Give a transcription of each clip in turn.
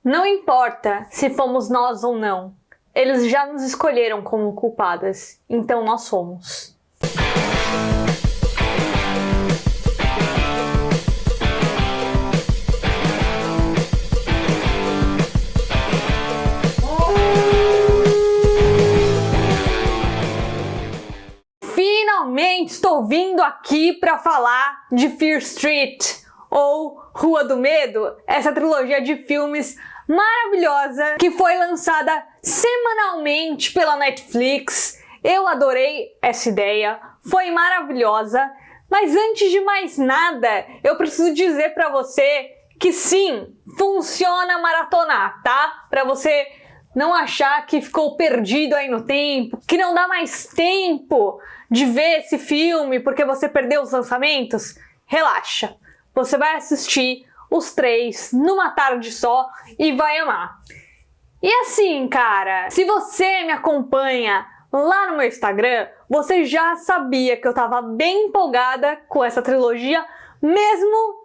Não importa se fomos nós ou não, eles já nos escolheram como culpadas, então nós somos. Finalmente estou vindo aqui para falar de Fear Street, ou Rua do Medo, essa trilogia de filmes maravilhosa que foi lançada semanalmente pela Netflix. Eu adorei essa ideia, foi maravilhosa, mas antes de mais nada, eu preciso dizer para você que sim, funciona maratonar, tá? Para você não achar que ficou perdido aí no tempo, que não dá mais tempo de ver esse filme porque você perdeu os lançamentos. Relaxa, você vai assistir os 3 numa tarde só e vai amar. E assim, cara, se você me acompanha lá no meu Instagram, você já sabia que eu tava bem empolgada com essa trilogia, mesmo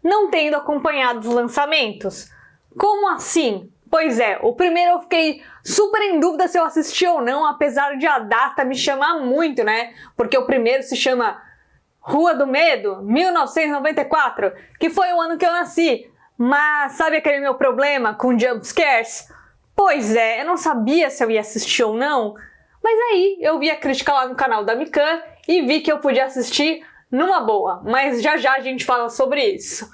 não tendo acompanhado os lançamentos. Como assim? Pois é, o primeiro eu fiquei super em dúvida se eu assisti ou não, apesar de a data me chamar muito, né? Porque o primeiro se chama Rua do Medo, 1994, que foi o ano que eu nasci. Mas sabe aquele meu problema com jump scares? Pois é, eu não sabia se eu ia assistir ou não, mas aí eu vi a crítica lá no canal da Mikan e vi que eu podia assistir numa boa, mas já já a gente fala sobre isso.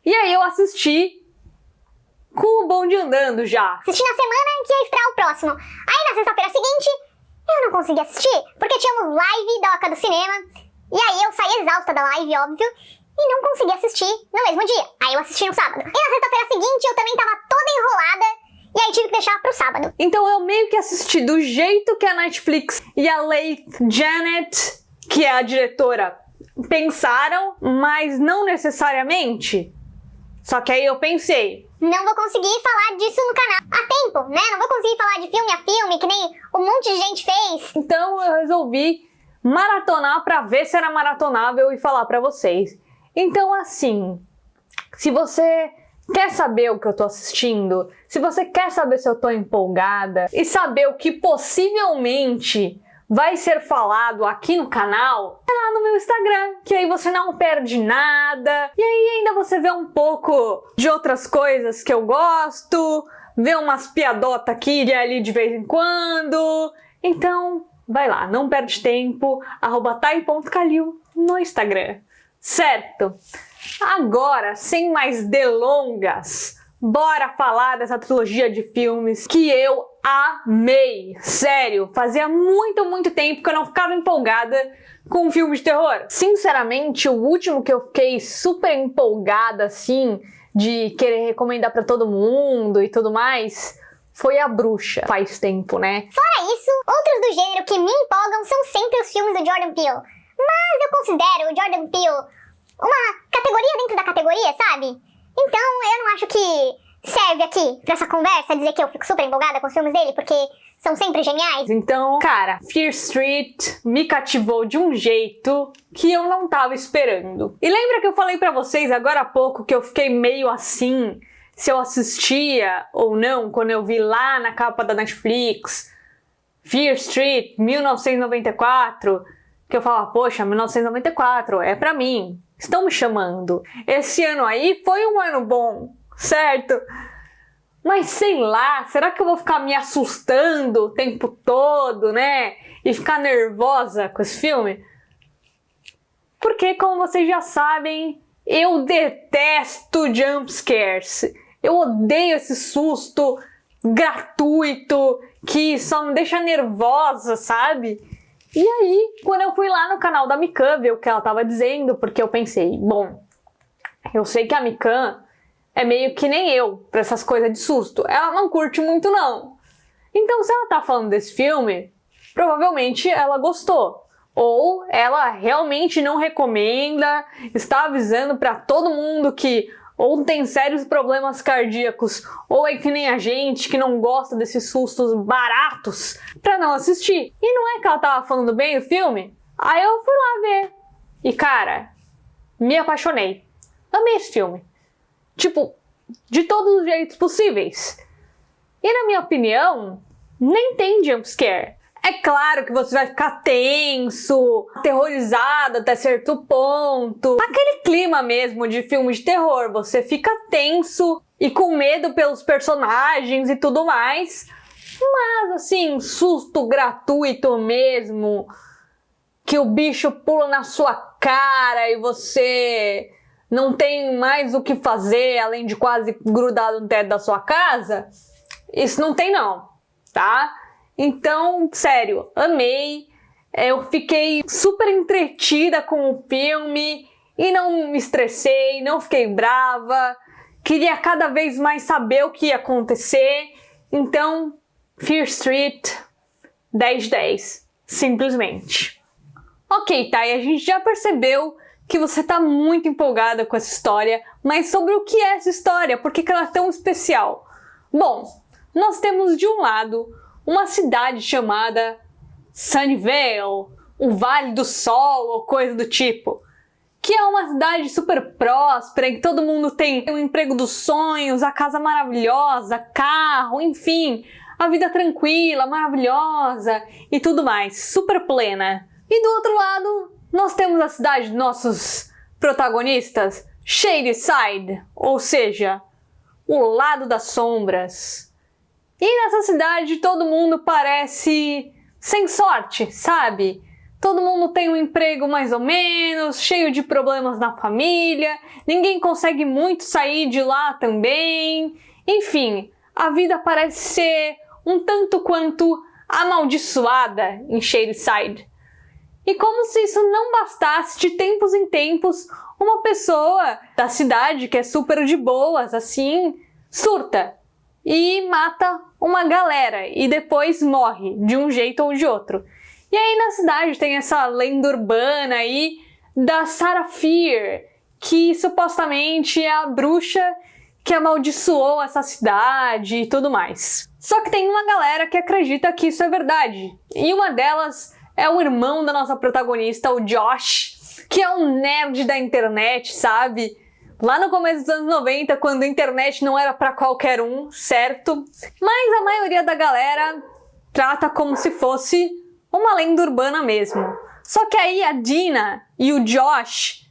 E aí eu assisti com o bonde andando já. Assisti na semana que ia estrear o próximo. Aí na sexta-feira seguinte, eu não consegui assistir, porque tínhamos live da Oca do Cinema. E aí eu saí exausta da live, óbvio, e não consegui assistir no mesmo dia. Aí eu assisti no sábado. E na sexta-feira seguinte eu também tava toda enrolada, e aí tive que deixar pro sábado. Então eu meio que assisti do jeito que a Netflix e a Leigh Janet, que é a diretora, pensaram, mas não necessariamente. Só que aí eu pensei, não vou conseguir falar disso no canal a tempo, né? Não vou conseguir falar de filme a filme, que nem um monte de gente fez. Então eu resolvi maratonar pra ver se era maratonável e falar pra vocês. Então assim, se você quer saber o que eu tô assistindo, se você quer saber se eu tô empolgada e saber o que possivelmente vai ser falado aqui no canal, é lá no meu Instagram, que aí você não perde nada, e aí ainda você vê um pouco de outras coisas que eu gosto, vê umas piadotas aqui e ali de vez em quando. Então, vai lá, não perde tempo, @tai.calil no Instagram, certo? Agora, sem mais delongas, bora falar dessa trilogia de filmes que eu amei. Sério, fazia muito tempo que eu não ficava empolgada com um filme de terror. Sinceramente, o último que eu fiquei super empolgada, assim, de querer recomendar pra todo mundo e tudo mais, foi A Bruxa. Faz tempo, né? Fora isso, outros do gênero que me empolgam são sempre os filmes do Jordan Peele. Mas eu considero o Jordan Peele uma categoria dentro da categoria, sabe? Então eu não acho que serve aqui pra essa conversa dizer que eu fico super empolgada com os filmes dele, porque são sempre geniais. Então, cara, Fear Street me cativou de um jeito que eu não tava esperando. E lembra que eu falei pra vocês agora há pouco que eu fiquei meio assim, se eu assistia ou não, quando eu vi lá na capa da Netflix, Fear Street, 1994, que eu falava, poxa, 1994, é pra mim, estão me chamando. Esse ano aí foi um ano bom, certo? Mas sei lá, será que eu vou ficar me assustando o tempo todo, né? E ficar nervosa com esse filme? Porque, como vocês já sabem, eu detesto jump scares. Eu odeio esse susto gratuito que só me deixa nervosa, sabe? E aí, quando eu fui lá no canal da Mikan ver o que ela tava dizendo, porque eu pensei, bom, eu sei que a Mikan é meio que nem eu, pra essas coisas de susto. Ela não curte muito, não. Então, se ela tá falando desse filme, provavelmente ela gostou. Ou ela realmente não recomenda, está avisando pra todo mundo que ou tem sérios problemas cardíacos, ou é que nem a gente que não gosta desses sustos baratos, pra não assistir. E não é que ela tava falando bem do filme? Aí eu fui lá ver. E cara, me apaixonei. Amei esse filme. Tipo, de todos os jeitos possíveis. E na minha opinião, nem tem jumpscare. É claro que você vai ficar tenso, aterrorizado até certo ponto. Aquele clima mesmo de filme de terror, você fica tenso e com medo pelos personagens e tudo mais. Mas assim, susto gratuito mesmo, que o bicho pula na sua cara e você não tem mais o que fazer além de quase grudado no teto da sua casa, isso não tem não, tá? Então, sério, amei. Eu fiquei super entretida com o filme e não me estressei, não fiquei brava. Queria cada vez mais saber o que ia acontecer. Então, Fear Street, 10 de 10, simplesmente. Ok, tá, e a gente já percebeu que você tá muito empolgada com essa história, mas sobre o que é essa história? Por que ela é tão especial? Bom, nós temos de um lado uma cidade chamada Sunnyvale, o Vale do Sol ou coisa do tipo, que é uma cidade super próspera, em que todo mundo tem o emprego dos sonhos, a casa maravilhosa, carro, enfim, a vida tranquila, maravilhosa e tudo mais, super plena. E do outro lado, nós temos a cidade dos nossos protagonistas, Shadyside, ou seja, o lado das sombras. E nessa cidade todo mundo parece sem sorte, sabe? Todo mundo tem um emprego mais ou menos, cheio de problemas na família, ninguém consegue muito sair de lá também. Enfim, a vida parece ser um tanto quanto amaldiçoada em Shadyside. E como se isso não bastasse, de tempos em tempos, uma pessoa da cidade que é super de boas, assim, surta e mata uma galera e depois morre de um jeito ou de outro. E aí na cidade tem essa lenda urbana aí da Sarah Fear, que supostamente é a bruxa que amaldiçoou essa cidade e tudo mais. Só que tem uma galera que acredita que isso é verdade. E uma delas é o irmão da nossa protagonista, o Josh, que é um nerd da internet, sabe? Lá no começo dos anos 90, quando a internet não era pra qualquer um, certo? Mas a maioria da galera trata como se fosse uma lenda urbana mesmo. Só que aí a Dina e o Josh,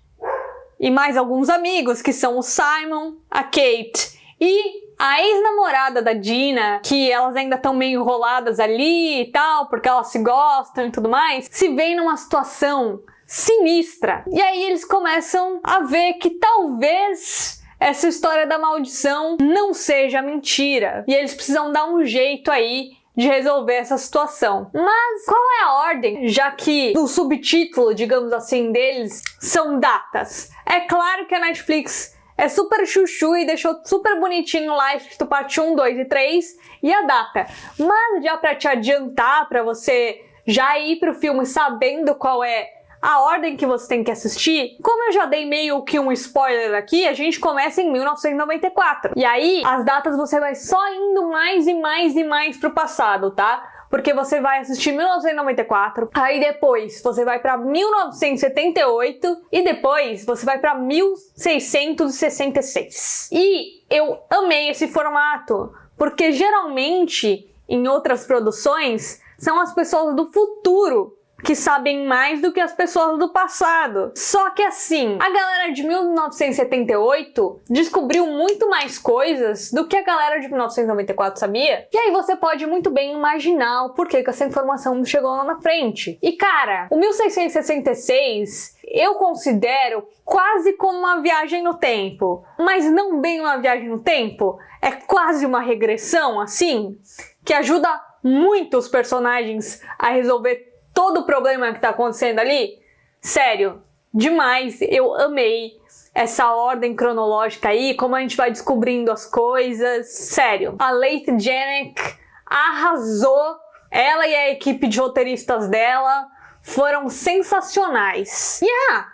e mais alguns amigos, que são o Simon, a Kate e a ex-namorada da Dina, que elas ainda estão meio enroladas ali e tal, porque elas se gostam e tudo mais, se veem numa situação sinistra. E aí eles começam a ver que talvez essa história da maldição não seja mentira. E eles precisam dar um jeito aí de resolver essa situação. Mas qual é a ordem? Já que o subtítulo, digamos assim, deles são datas. É claro que a Netflix é super chuchu e deixou super bonitinho lá escrito parte 1, 2 e 3 e a data. Mas já pra te adiantar, pra você já ir pro filme sabendo qual é a ordem que você tem que assistir, como eu já dei meio que um spoiler aqui, a gente começa em 1994. E aí, as datas você vai só indo mais e mais e mais pro passado, tá? Porque você vai assistir 1994, aí depois você vai pra 1978 e depois você vai pra 1666. E eu amei esse formato, porque geralmente em outras produções são as pessoas do futuro que sabem mais do que as pessoas do passado. Só que assim, a galera de 1978 descobriu muito mais coisas do que a galera de 1994 sabia. E aí você pode muito bem imaginar o porquê que essa informação chegou lá na frente. E cara, o 1666 eu considero quase como uma viagem no tempo. Mas não bem uma viagem no tempo, é quase uma regressão, assim, que ajuda muito os personagens a resolver todo o problema que tá acontecendo ali. Sério, demais, eu amei essa ordem cronológica aí, como a gente vai descobrindo as coisas. Sério, a Leigh Janiak arrasou, ela e a equipe de roteiristas dela foram sensacionais. E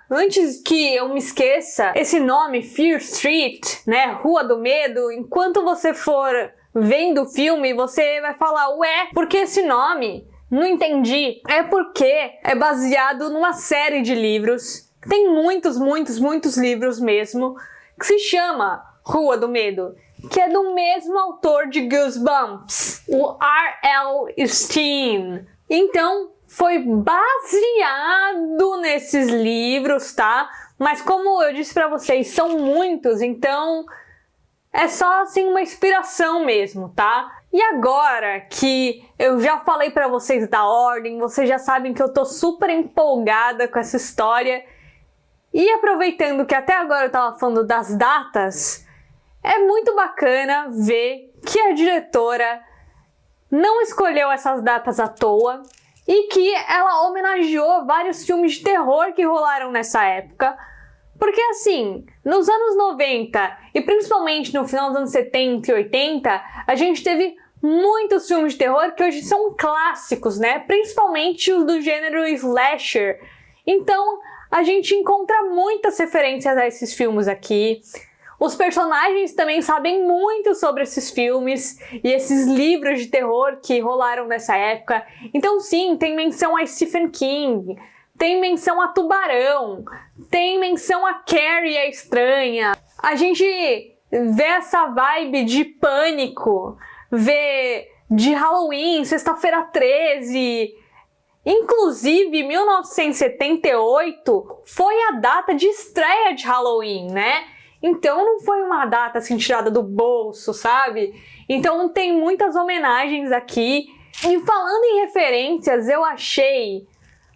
antes que eu me esqueça, esse nome Fear Street, né, Rua do Medo, enquanto você for vendo o filme, você vai falar, ué, por que esse nome? Não entendi. É porque é baseado numa série de livros, tem muitos livros mesmo, que se chama Rua do Medo, que é do mesmo autor de Goosebumps, o R.L. Stine. Então, foi baseado nesses livros, tá? Mas como eu disse pra vocês, são muitos, então é só assim uma inspiração mesmo, tá? E agora que eu já falei pra vocês da ordem, vocês já sabem que eu tô super empolgada com essa história. E aproveitando que até agora eu tava falando das datas, é muito bacana ver que a diretora não escolheu essas datas à toa e que ela homenageou vários filmes de terror que rolaram nessa época. Porque assim, nos anos 90 e principalmente no final dos anos 70 e 80, a gente teve muitos filmes de terror que hoje são clássicos, né? Principalmente os do gênero slasher. Então, a gente encontra muitas referências a esses filmes aqui. Os personagens também sabem muito sobre esses filmes e esses livros de terror que rolaram nessa época. Então sim, tem menção a Stephen King, tem menção a Tubarão, tem menção a Carrie a Estranha. A gente vê essa vibe de Pânico, vê de Halloween, Sexta-feira 13... Inclusive, 1978 foi a data de estreia de Halloween, né? Então não foi uma data assim tirada do bolso, sabe? Então tem muitas homenagens aqui. E falando em referências, eu achei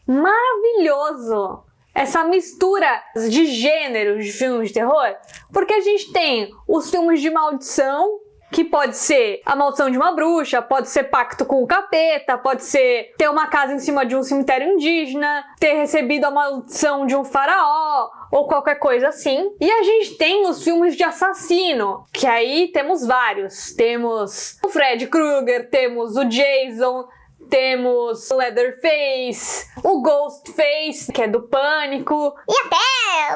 maravilhoso essa mistura de gêneros de filmes de terror. Porque a gente tem os filmes de maldição, que pode ser A Maldição de uma Bruxa, pode ser Pacto com o Capeta, pode ser ter uma casa em cima de um cemitério indígena, ter recebido a maldição de um faraó, ou qualquer coisa assim. E a gente tem os filmes de assassino, que aí temos vários. Temos o Freddy Krueger, temos o Jason, temos o Leatherface, o Ghostface, que é do Pânico. E até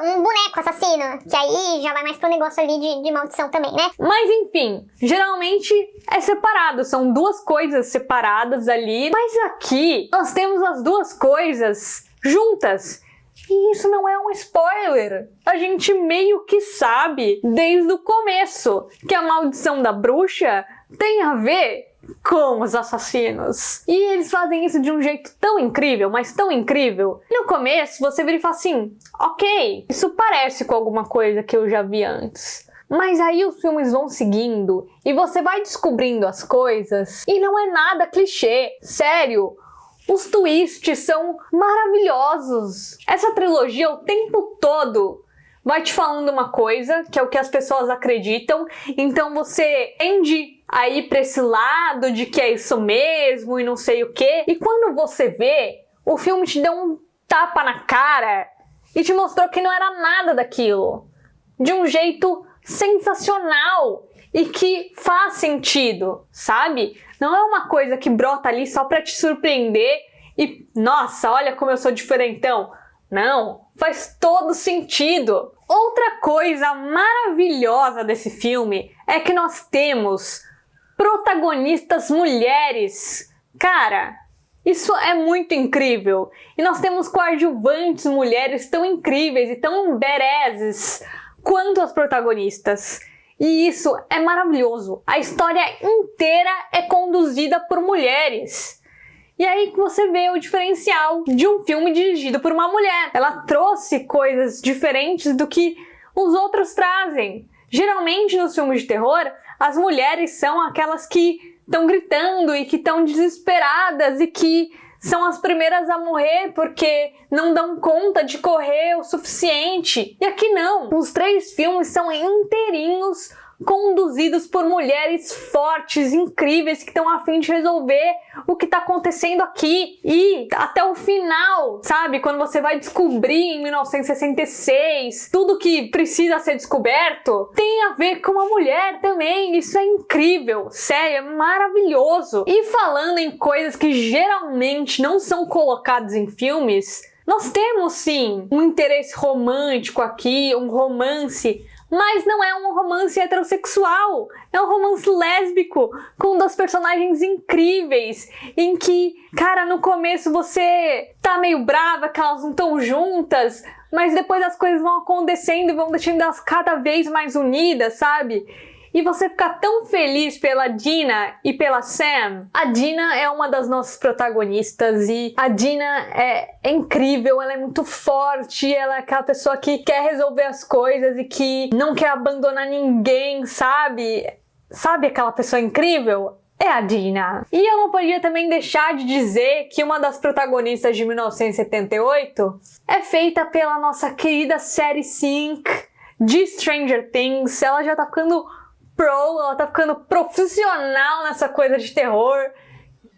um boneco assassino, que aí já vai mais pro negócio ali de maldição também, né? Mas enfim, geralmente é separado, são duas coisas separadas ali. Mas aqui nós temos as duas coisas juntas. E isso não é um spoiler. A gente meio que sabe desde o começo que a maldição da bruxa tem a ver com os assassinos. E eles fazem isso de um jeito tão incrível, mas tão incrível. No começo, você vira e fala assim, ok, isso parece com alguma coisa que eu já vi antes. Mas aí os filmes vão seguindo e você vai descobrindo as coisas e não é nada clichê. Sério, os twists são maravilhosos. Essa trilogia o tempo todo vai te falando uma coisa, que é o que as pessoas acreditam, então você tende a ir pra esse lado de que é isso mesmo e não sei o quê. E quando você vê, o filme te deu um tapa na cara e te mostrou que não era nada daquilo. De um jeito sensacional e que faz sentido, sabe? Não é uma coisa que brota ali só pra te surpreender e, nossa, olha como eu sou diferentão. Não, faz todo sentido. Outra coisa maravilhosa desse filme é que nós temos protagonistas mulheres. Cara, isso é muito incrível. E nós temos coadjuvantes mulheres tão incríveis e tão badasses quanto as protagonistas. E isso é maravilhoso. A história inteira é conduzida por mulheres. E aí que você vê o diferencial de um filme dirigido por uma mulher. Ela trouxe coisas diferentes do que os outros trazem. Geralmente nos filmes de terror, as mulheres são aquelas que estão gritando e que estão desesperadas e que são as primeiras a morrer porque não dão conta de correr o suficiente. E aqui não. Os 3 filmes são inteirinhos conduzidos por mulheres fortes, incríveis, que estão a fim de resolver o que está acontecendo aqui. E até o final, sabe? Quando você vai descobrir em 1966 tudo que precisa ser descoberto, tem a ver com a mulher também. Isso é incrível, sério, é maravilhoso. E falando em coisas que geralmente não são colocadas em filmes, nós temos sim um interesse romântico aqui, um romance, Mas não é um romance heterossexual, é um romance lésbico, com duas personagens incríveis, em que, cara, no começo você tá meio brava que elas não estão juntas, mas depois as coisas vão acontecendo e vão deixando elas cada vez mais unidas, sabe? E você fica tão feliz pela Dina e pela Sam. A Dina é uma das nossas protagonistas e a Dina é incrível, ela é muito forte, ela é aquela pessoa que quer resolver as coisas e que não quer abandonar ninguém, sabe? Sabe aquela pessoa incrível? É a Dina. E eu não podia também deixar de dizer que uma das protagonistas de 1978 é feita pela nossa querida série Sync de Stranger Things. Ela já tá ficando ela tá ficando profissional nessa coisa de terror.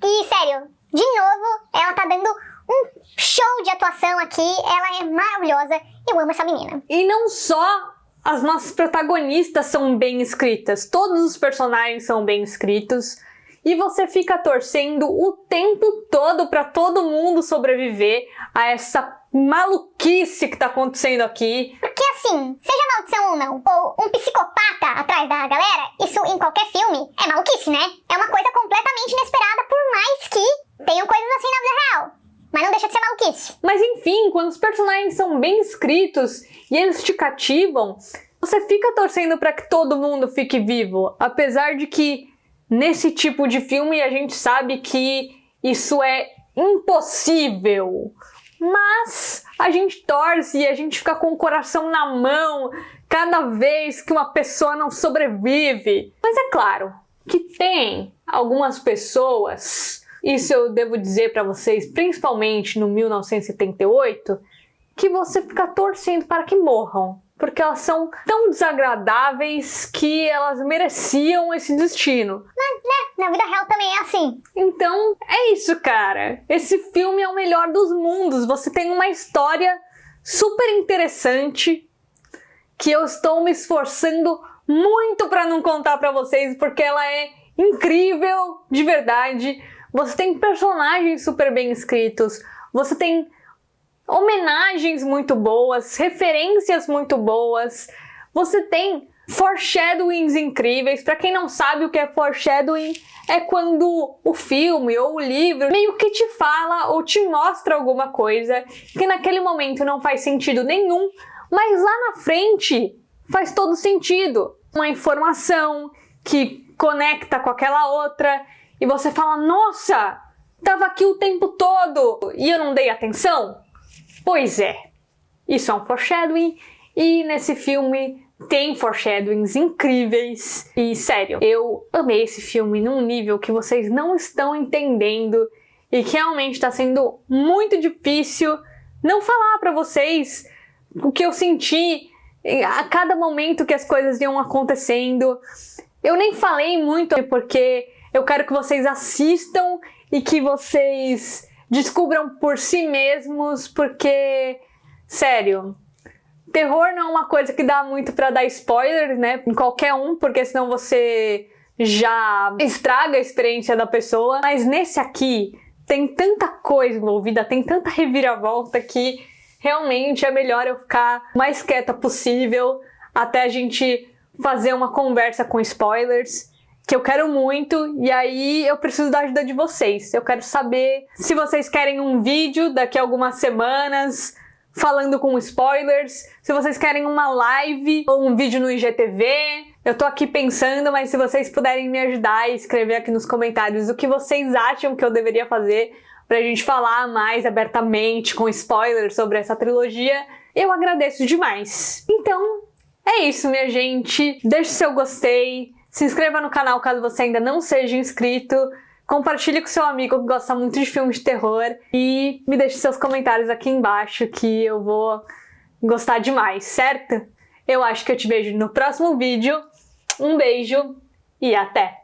E, sério, de novo, ela tá dando um show de atuação aqui. Ela é maravilhosa. Eu amo essa menina. E não só as nossas protagonistas são bem escritas, todos os personagens são bem escritos. E você fica torcendo o tempo todo pra todo mundo sobreviver a essa maluquice que tá acontecendo aqui. Porque assim, seja maldição ou não, ou um psicopata atrás da galera, isso em qualquer filme é maluquice, né? É uma coisa completamente inesperada, por mais que tenham coisas assim na vida real. Mas não deixa de ser maluquice. Mas enfim, quando os personagens são bem escritos e eles te cativam, você fica torcendo pra que todo mundo fique vivo. Apesar de que nesse tipo de filme a gente sabe que isso é impossível. Mas a gente torce e a gente fica com o coração na mão cada vez que uma pessoa não sobrevive. Mas é claro que tem algumas pessoas, isso eu devo dizer pra vocês, principalmente no 1978, que você fica torcendo para que morram. Porque elas são tão desagradáveis que elas mereciam esse destino. Na vida real também é assim. Então, é isso, cara. Esse filme é o melhor dos mundos. Você tem uma história super interessante que eu estou me esforçando muito pra não contar pra vocês, porque ela é incrível de verdade. Você tem personagens super bem escritos. Você tem homenagens muito boas, referências muito boas. Você tem foreshadowings incríveis. Pra quem não sabe o que é foreshadowing, é quando o filme ou o livro meio que te fala ou te mostra alguma coisa que naquele momento não faz sentido nenhum, mas lá na frente faz todo sentido. Uma informação que conecta com aquela outra e você fala, nossa, tava aqui o tempo todo e eu não dei atenção? Pois é, isso é um foreshadowing e nesse filme tem foreshadowings incríveis. E sério, eu amei esse filme num nível que vocês não estão entendendo e que realmente está sendo muito difícil não falar pra vocês o que eu senti a cada momento que as coisas iam acontecendo. Eu nem falei muito porque eu quero que vocês assistam e que vocês descubram por si mesmos, porque, sério, terror não é uma coisa que dá muito pra dar spoiler, né, em qualquer um, porque senão você já estraga a experiência da pessoa. Mas nesse aqui tem tanta coisa envolvida, tem tanta reviravolta que realmente é melhor eu ficar mais quieta possível até a gente fazer uma conversa com spoilers, que eu quero muito, e aí eu preciso da ajuda de vocês. Eu quero saber se vocês querem um vídeo daqui a algumas semanas falando com spoilers, se vocês querem uma live ou um vídeo no IGTV. Eu tô aqui pensando, mas se vocês puderem me ajudar e escrever aqui nos comentários o que vocês acham que eu deveria fazer pra gente falar mais abertamente com spoilers sobre essa trilogia, eu agradeço demais. Então, é isso, minha gente. Deixe seu gostei. Se inscreva no canal caso você ainda não seja inscrito, compartilhe com seu amigo que gosta muito de filmes de terror e me deixe seus comentários aqui embaixo que eu vou gostar demais, certo? Eu acho que eu te vejo no próximo vídeo. Um beijo e até!